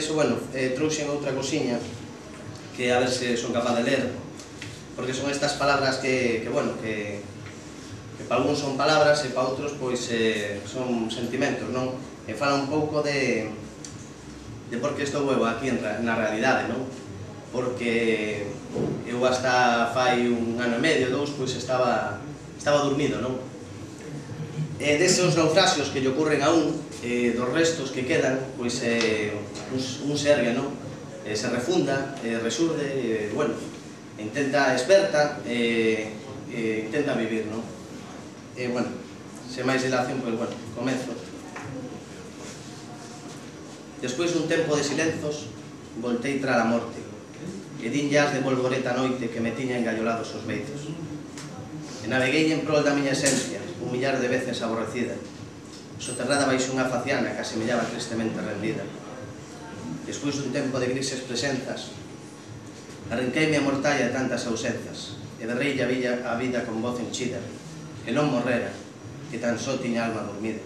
iso, bueno, trouxen outra cosiña que a ver se son capaz de ler, porque son estas palabras que bueno, que para algúns son palabras e para outros pois son sentimentos, non? E fala un pouco de por que estou eu aquí na realidade, non? Porque eu hasta fai un ano e medio, dous, pois estaba dormido, non? E deses naufraxios que lle ocurren a un, dos restos que quedan, pois un se ergue, non? Se refunda, resurde, bueno, intenta esperta, intenta vivir, non? E, bueno, se máis dilación, pois, bueno, comezo. Despois dun tempo de silenzos, voltei tra a morte, e dinllas de volvoreta a noite que me tiña engallolados os beizos. E naveguei en prol da miña esencia, un millar de veces aborrecida, soterrada baixo unha faciana que asemellaba tristemente rendida. Despois dun tempo de grises presenzas, arranqueime a mortalla de tantas ausenzas, e berreille a vida con voz henchida, que non morrera, que tan só tiña alma dormida.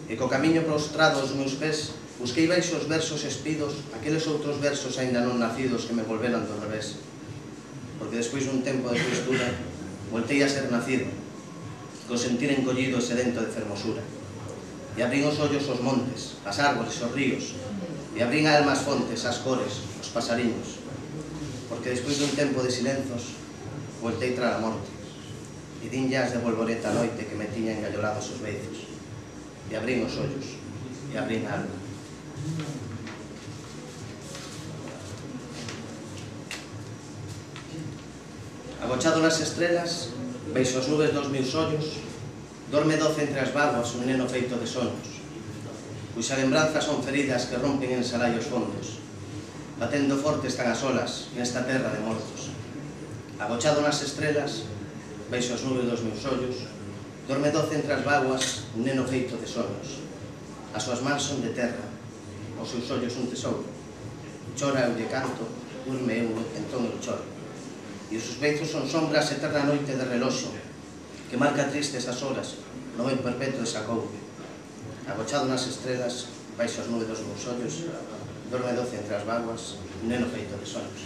E co camiño prostrado aos meus pés, busquei baixo os versos espidos aqueles outros versos aínda non nacidos que me volveran do revés. Porque despois dun tempo de tristura, voltei a ser nacido, co sentir encollido e sedento de fermosura. E abrín os ollos os montes, as árboles, os ríos, e abrín a alma as fontes, as cores, os pasariños. Porque despois dun tempo de silenzos, voltei tra a morte, e dinllas de volvoreta a noite que me tiña engallolados os beizos. E abrín os ollos, e abrín a alma. Agochado nas estrelas, baixo as nubes dos meus ollos, dorme doce entre as vaguas un neno feito de sonos, cuxa lembranzas son feridas que rompen en salaios fondos. Batendo forte están as olas nesta terra de mortos. Agochado nas estrelas, baixo as nubes dos meus ollos, dorme doce entre as vaguas un neno feito de sonos. As súas mans son de terra, os seus ollos un tesouro. Chora eu de canto, durme eu, entón eu choro. E os seus beizos son sombras eterna noite de reloxo, que marca tristes as horas, no vento perpetuo de Sacoupe. Agochado nas estrelas, baixo as nubes dos meus ollos, dorme doce entre as vaguas, un neno feito de sonos.